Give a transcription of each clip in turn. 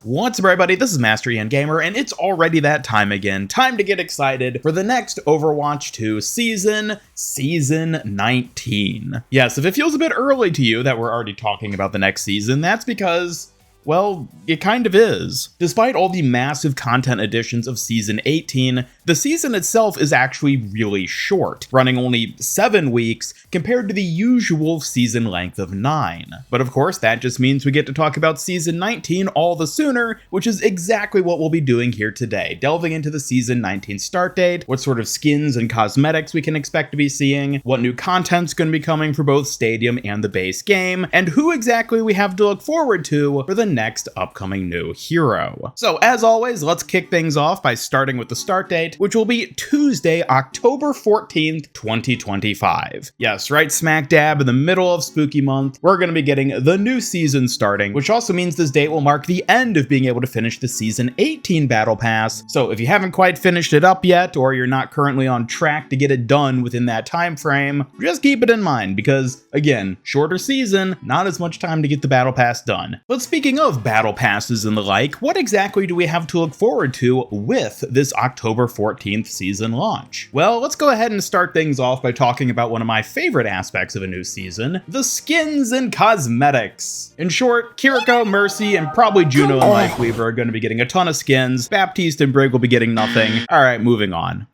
What's up everybody, this is Master Ian Gamer, and it's already that time again. Time to get excited for the next Overwatch 2 Season 19. Yes, if it feels a bit early to you that we're already talking about the next season, that's because, well, it kind of is. Despite all the massive content additions of Season 18, the season itself is actually really short, running only 7 weeks compared to the usual season length of 9. But of course, that just means we get to talk about Season 19 all the sooner, which is exactly what we'll be doing here today, delving into the Season 19 start date, what sort of skins and cosmetics we can expect to be seeing, what new content's going to be coming for both Stadium and the base game, and who exactly we have to look forward to for the next upcoming new hero. So as always, let's kick things off by starting with the start date, which will be Tuesday, October 14th, 2025. Yes, right smack dab in the middle of Spooky Month, we're going to be getting the new season starting, which also means this date will mark the end of being able to finish the Season 18 Battle Pass. So if you haven't quite finished it up yet, or you're not currently on track to get it done within that time frame, just keep it in mind because, again, shorter season, not as much time to get the Battle Pass done. But speaking of Battle Passes and the like, what exactly do we have to look forward to with this October 14th season launch? Well, let's go ahead and start things off by talking about one of my favorite aspects of a new season, the skins and cosmetics. In short, Kiriko, Mercy, and probably Juno and Lifeweaver are going to be getting a ton of skins. Baptiste and Brig will be getting nothing. Alright, moving on.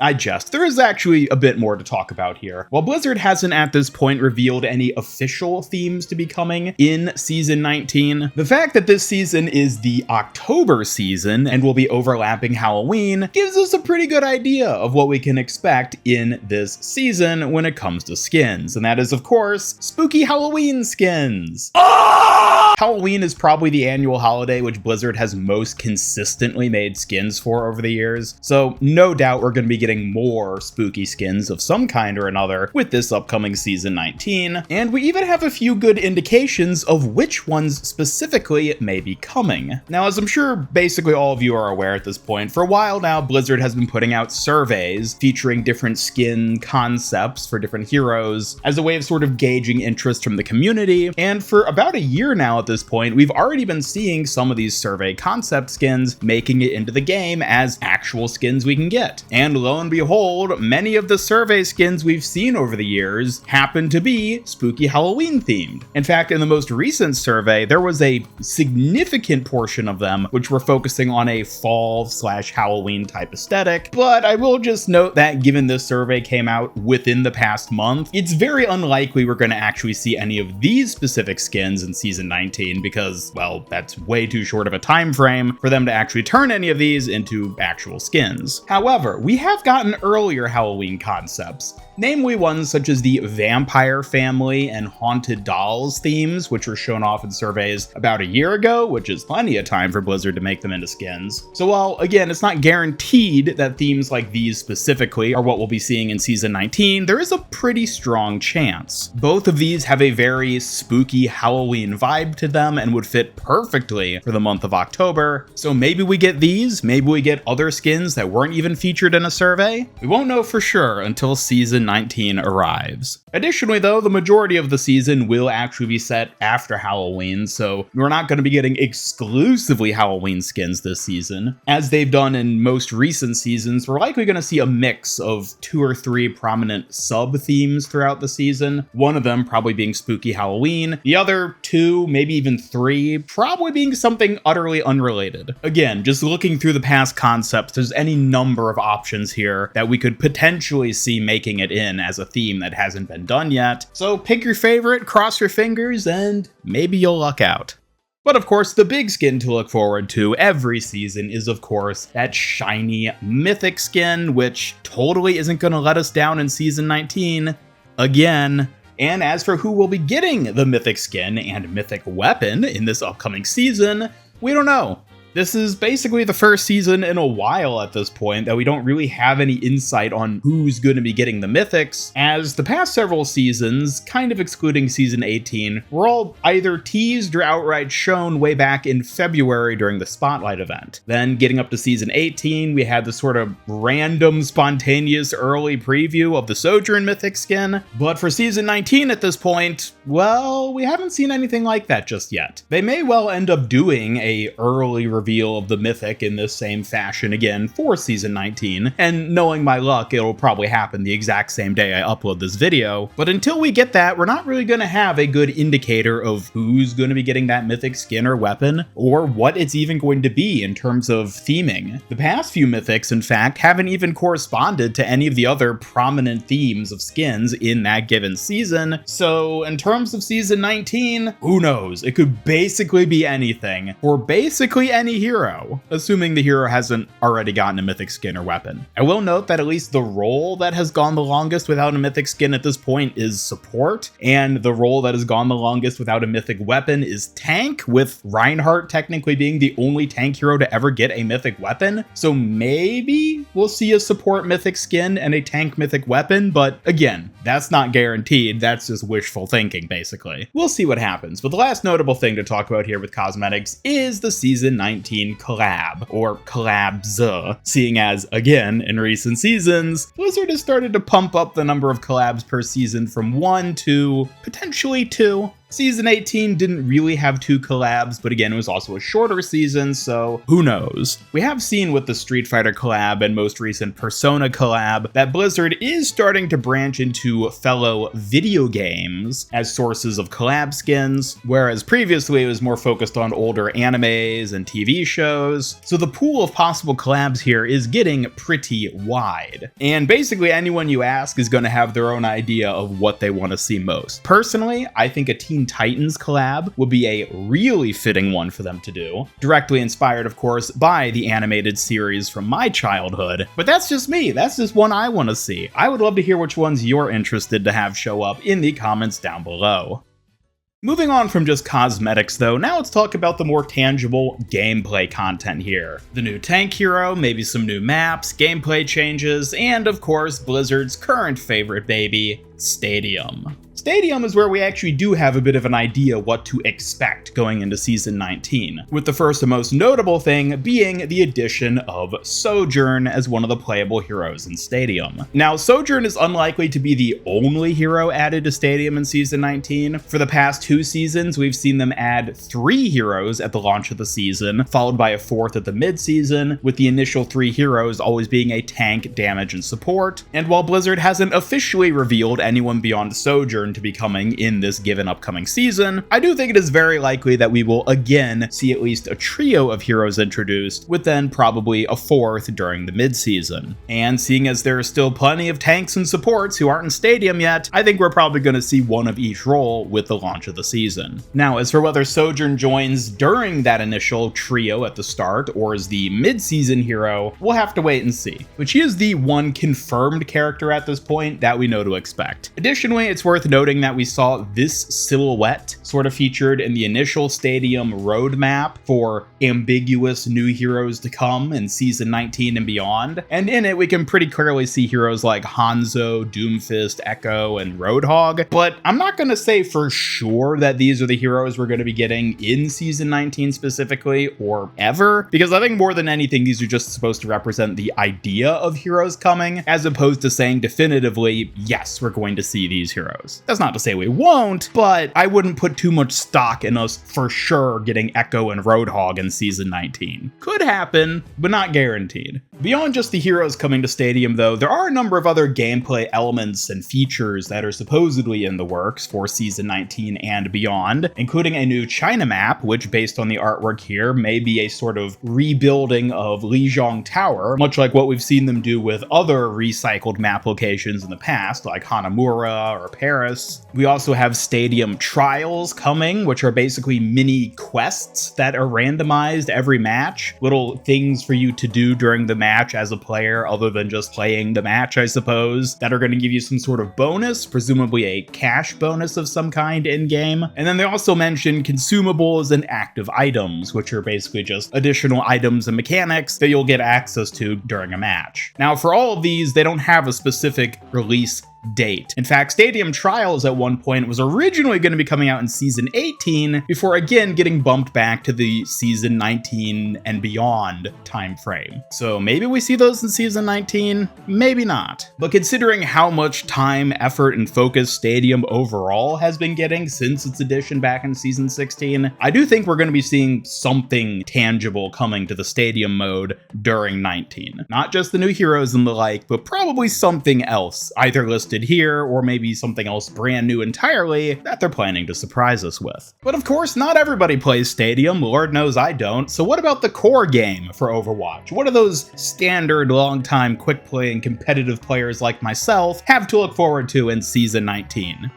I jest. There is actually a bit more to talk about here. While Blizzard hasn't at this point revealed any official themes to be coming in Season 19, the fact that this season is the October season and will be overlapping Halloween gives us a pretty good idea of what we can expect in this season when it comes to skins. And that is, of course, spooky Halloween skins. Halloween is probably the annual holiday which Blizzard has most consistently made skins for over the years, so no doubt we're going to be getting more spooky skins of some kind or another with this upcoming Season 19, and we even have a few good indications of which ones specifically may be coming. Now, as I'm sure basically all of you are aware at this point, for a while now Blizzard has been putting out surveys featuring different skin concepts for different heroes as a way of sort of gauging interest from the community, and for about a year now at this point, we've already been seeing some of these survey concept skins making it into the game as actual skins we can get. And lo and behold, many of the survey skins we've seen over the years happen to be spooky Halloween themed. In fact, in the most recent survey, there was a significant portion of them which were focusing on a fall/Halloween type aesthetic, but I will just note that given this survey came out within the past month, it's very unlikely we're going to actually see any of these specific skins in Season 19 because, well, that's way too short of a time frame for them to actually turn any of these into actual skins. However, we have gotten earlier Halloween concepts, namely ones such as the Vampire Family and Haunted Dolls themes, which were shown off in surveys about a year ago, which is plenty of time for Blizzard to make them into skins. So while, again, it's not guaranteed that themes like these specifically are what we'll be seeing in Season 19, there is a pretty strong chance. Both of these have a very spooky Halloween vibe to them and would fit perfectly for the month of October, so maybe we get these, maybe we get other skins that weren't even featured in a survey. We won't know for sure until Season 19 arrives. Additionally though, the majority of the season will actually be set after Halloween, so we're not going to be getting exclusively Halloween skins this season. As they've done in most recent seasons, we're likely going to see a mix of 2 or 3 prominent sub-themes throughout the season, one of them probably being spooky Halloween, the other 2, maybe even 3, probably being something utterly unrelated. Again, just looking through the past concepts, there's any number of options here that we could potentially see making it in as a theme that hasn't been done yet. So pick your favorite, cross your fingers, and maybe you'll luck out. But of course, the big skin to look forward to every season is of course that shiny Mythic skin, which totally isn't going to let us down in Season 19 again. And as for who will be getting the Mythic skin and Mythic weapon in this upcoming season, we don't know. This is basically the first season in a while at this point that we don't really have any insight on who's going to be getting the Mythics, as the past several seasons, kind of excluding season 18, were all either teased or outright shown way back in February during the Spotlight event. Then getting up to season 18, we had the sort of random, spontaneous early preview of the Sojourn Mythic skin, but for season 19 at this point, well, we haven't seen anything like that just yet. They may well end up doing a early reveal of the Mythic in this same fashion again for season 19, and knowing my luck, it'll probably happen the exact same day I upload this video, but until we get that, we're not really going to have a good indicator of who's going to be getting that Mythic skin or weapon, or what it's even going to be in terms of theming. The past few Mythics, in fact, haven't even corresponded to any of the other prominent themes of skins in that given season, so in terms of season 19, who knows? It could basically be anything, for basically any hero, assuming the hero hasn't already gotten a Mythic skin or weapon. I will note that at least the role that has gone the longest without a Mythic skin at this point is support, and the role that has gone the longest without a Mythic weapon is tank, with Reinhardt technically being the only tank hero to ever get a Mythic weapon, so maybe we'll see a support Mythic skin and a tank Mythic weapon, but again, that's not guaranteed, that's just wishful thinking basically. We'll see what happens, but the last notable thing to talk about here with cosmetics is the season 19 collab, or collabs, seeing as, again, in recent seasons, Blizzard has started to pump up the number of collabs per season from 1 to potentially 2. Season 18 didn't really have 2 collabs, but again, it was also a shorter season, so who knows? We have seen with the Street Fighter collab and most recent Persona collab that Blizzard is starting to branch into fellow video games as sources of collab skins, whereas previously it was more focused on older animes and TV shows, so the pool of possible collabs here is getting pretty wide. And basically anyone you ask is going to have their own idea of what they want to see most. Personally, I think a Teen Titans collab would be a really fitting one for them to do, directly inspired of course by the animated series from my childhood, but that's just me, that's just one I want to see. I would love to hear which ones you're interested to have show up in the comments down below. Moving on from just cosmetics though, now let's talk about the more tangible gameplay content here. The new tank hero, maybe some new maps, gameplay changes, and of course Blizzard's current favorite baby, Stadium. Stadium is where we actually do have a bit of an idea what to expect going into Season 19, with the first and most notable thing being the addition of Sojourn as one of the playable heroes in Stadium. Now, Sojourn is unlikely to be the only hero added to Stadium in Season 19. For the past 2 seasons, we've seen them add 3 heroes at the launch of the season, followed by a 4th at the mid-season, with the initial 3 heroes always being a tank, damage, and support. And while Blizzard hasn't officially revealed anyone beyond Sojourn to be coming in this given upcoming season, I do think it is very likely that we will again see at least a trio of heroes introduced, with then probably a 4th during the mid-season. And seeing as there are still plenty of tanks and supports who aren't in Stadium yet, I think we're probably going to see one of each role with the launch of the season. Now, as for whether Sojourn joins during that initial trio at the start or as the mid-season hero, we'll have to wait and see. But she is the one confirmed character at this point that we know to expect. Additionally, it's worth noting that we saw this silhouette sort of featured in the initial Stadium roadmap for ambiguous new heroes to come in Season 19 and beyond, and in it we can pretty clearly see heroes like Hanzo, Doomfist, Echo, and Roadhog, but I'm not going to say for sure that these are the heroes we're going to be getting in Season 19 specifically, or ever, because I think more than anything these are just supposed to represent the idea of heroes coming, as opposed to saying definitively, yes, we're going to see these heroes. That's not to say we won't, but I wouldn't put too much stock in us for sure getting Echo and Roadhog in Season 19. Could happen, but not guaranteed. Beyond just the heroes coming to Stadium though, there are a number of other gameplay elements and features that are supposedly in the works for Season 19 and beyond, including a new China map, which based on the artwork here may be a sort of rebuilding of Lijiang Tower, much like what we've seen them do with other recycled map locations in the past, like Hanamura or Paris. We also have Stadium Trials coming, which are basically mini quests that are randomized every match, little things for you to do during the match match as a player other than just playing the match, I suppose, that are going to give you some sort of bonus, presumably a cash bonus of some kind in-game. And then they also mention consumables and active items, which are basically just additional items and mechanics that you'll get access to during a match. Now, for all of these, they don't have a specific release date. In fact, Stadium Trials at one point was originally going to be coming out in Season 18 before again getting bumped back to the Season 19 and beyond time frame. So maybe we see those in Season 19, maybe not. But considering how much time, effort, and focus Stadium overall has been getting since its addition back in Season 16, I do think we're going to be seeing something tangible coming to the Stadium mode during 19. Not just the new heroes and the like, but probably something else, either listed here or maybe something else brand new entirely that they're planning to surprise us with. But of course, not everybody plays Stadium, Lord knows I don't, so what about the core game for Overwatch? What do those standard long-time quick play and competitive players like myself have to look forward to in Season 19?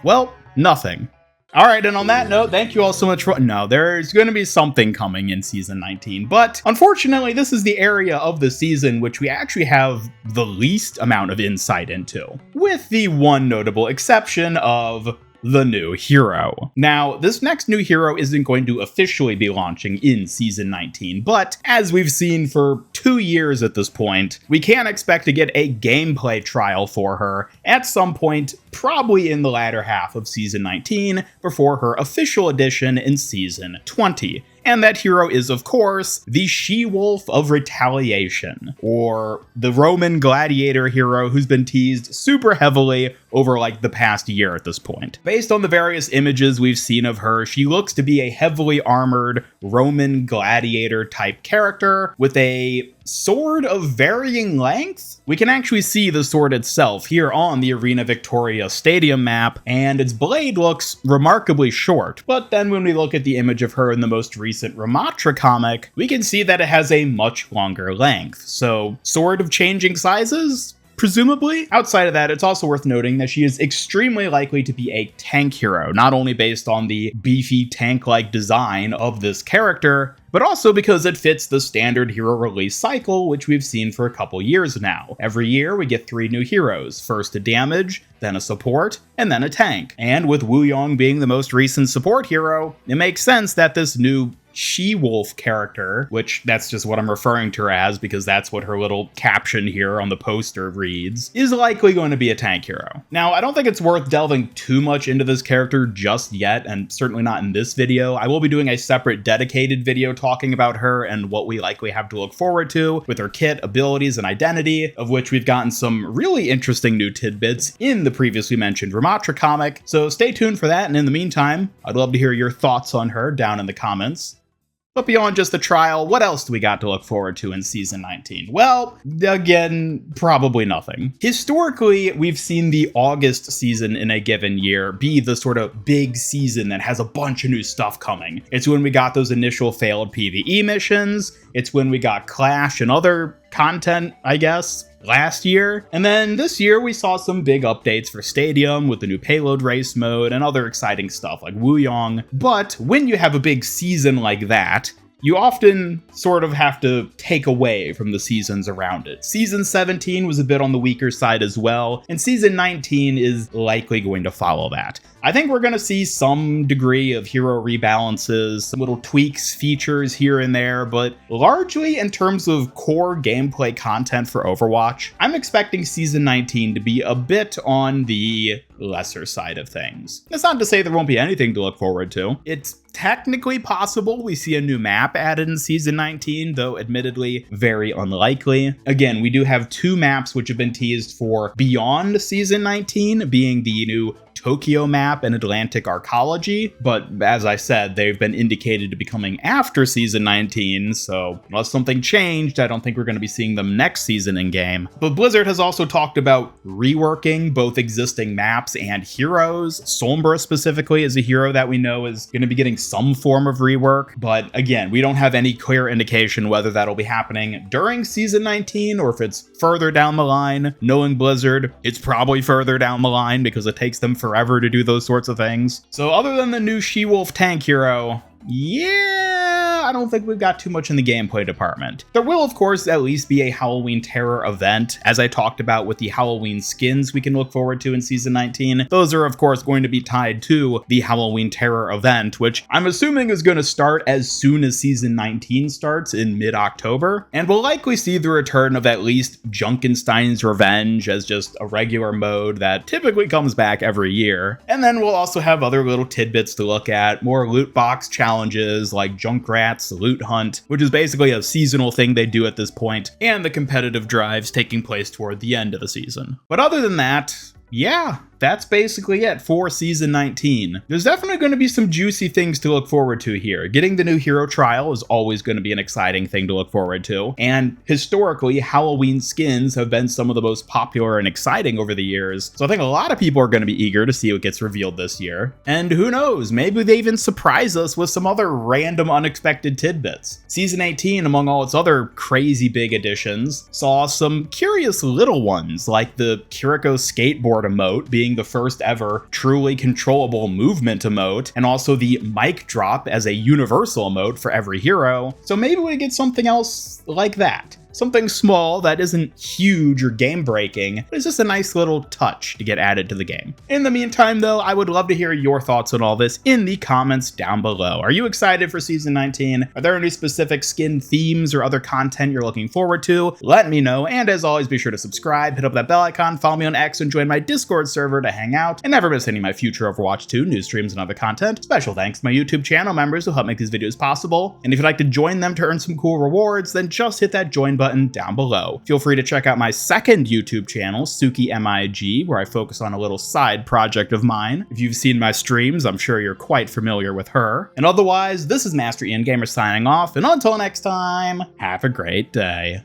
Well, nothing. All right, and on that note, thank you all so much for... No, there's going to be something coming in Season 19, but unfortunately, this is the area of the season which we actually have the least amount of insight into, with the one notable exception of the new hero. Now, this next new hero isn't going to officially be launching in Season 19, but as we've seen for 2 years at this point, we can expect to get a gameplay trial for her at some point, probably in the latter half of Season 19, before her official edition in Season 20. And that hero is, of course, the She-Wolf of Retaliation, or the Roman gladiator hero who's been teased super heavily over like the past year at this point. Based on the various images we've seen of her, she looks to be a heavily armored Roman gladiator type character with a sword of varying length. We can actually see the sword itself here on the Arena Victoria Stadium map, and its blade looks remarkably short. But then when we look at the image of her in the most recent Ramatra comic, we can see that it has a much longer length. So, sword of changing sizes? Presumably. Outside of that, it's also worth noting that she is extremely likely to be a tank hero, not only based on the beefy tank-like design of this character, but also because it fits the standard hero release cycle, which we've seen for a couple years now. Every year, we get 3 new heroes, first a damage, then a support, and then a tank. And with Wuyong being the most recent support hero, it makes sense that this new She-Wolf character, which that's just what I'm referring to her as because that's what her little caption here on the poster reads, is likely going to be a tank hero. Now, I don't think it's worth delving too much into this character just yet, and certainly not in this video. I will be doing a separate dedicated video talking about her and what we likely have to look forward to with her kit, abilities, and identity, of which we've gotten some really interesting new tidbits in the previously mentioned Ramatra comic, so stay tuned for that, and in the meantime, I'd love to hear your thoughts on her down in the comments. But beyond just the trial, what else do we got to look forward to in Season 19? Well, again, probably nothing. Historically, we've seen the August season in a given year be the sort of big season that has a bunch of new stuff coming. It's when we got those initial failed PvE missions, it's when we got Clash and other content, I guess, last year. And then this year we saw some big updates for Stadium with the new payload race mode and other exciting stuff like Wuyong. But when you have a big season like that, you often sort of have to take away from the seasons around it. Season 17 was a bit on the weaker side as well, and Season 19 is likely going to follow that. I think we're going to see some degree of hero rebalances, some little tweaks, features here and there, but largely in terms of core gameplay content for Overwatch, I'm expecting Season 19 to be a bit on the lesser side of things. That's not to say there won't be anything to look forward to. It's technically possible we see a new map added in Season 19, though admittedly very unlikely. Again, we do have 2 maps which have been teased for beyond Season 19, being the new Tokyo map and Atlantic Arcology, but as I said, they've been indicated to be coming after Season 19, so unless something changed, I don't think we're going to be seeing them next season in-game. But Blizzard has also talked about reworking both existing maps and heroes. Sombra specifically is a hero that we know is going to be getting some form of rework, but again, we don't have any clear indication whether that'll be happening during Season 19 or if it's further down the line. Knowing Blizzard, it's probably further down the line because it takes them forever to do those sorts of things. So other than the new She-Wolf tank hero, yeah, I don't think we've got too much in the gameplay department. There will, of course, at least be a Halloween Terror event, as I talked about with the Halloween skins we can look forward to in Season 19. Those are, of course, going to be tied to the Halloween Terror event, which I'm assuming is going to start as soon as Season 19 starts in mid-October, and we'll likely see the return of at least Junkenstein's Revenge as just a regular mode that typically comes back every year. And then we'll also have other little tidbits to look at, more loot box challenges like Junkrat's Loot Hunt, which is basically a seasonal thing they do at this point, and the competitive drives taking place toward the end of the season. But other than that, yeah, that's basically it for Season 19. There's definitely going to be some juicy things to look forward to here. Getting the new hero trial is always going to be an exciting thing to look forward to, and historically, Halloween skins have been some of the most popular and exciting over the years, so I think a lot of people are going to be eager to see what gets revealed this year. And who knows, maybe they even surprise us with some other random unexpected tidbits. Season 18, among all its other crazy big additions, saw some curious little ones, like the Kiriko skateboard emote being the first ever truly controllable movement emote, and also the mic drop as a universal emote for every hero. So maybe we get something else like that. Something small that isn't huge or game-breaking, but it's just a nice little touch to get added to the game. In the meantime, though, I would love to hear your thoughts on all this in the comments down below. Are you excited for Season 19? Are there any specific skin themes or other content you're looking forward to? Let me know, and as always, be sure to subscribe, hit up that bell icon, follow me on X, and join my Discord server to hang out, and never miss any of my future Overwatch 2 news streams and other content. Special thanks to my YouTube channel members who help make these videos possible, and if you'd like to join them to earn some cool rewards, then just hit that join button down below. Feel free to check out my second YouTube channel, Suki MIG, where I focus on a little side project of mine. If you've seen my streams, I'm sure you're quite familiar with her. And otherwise, this is Master Ian Gamer signing off, and until next time, have a great day.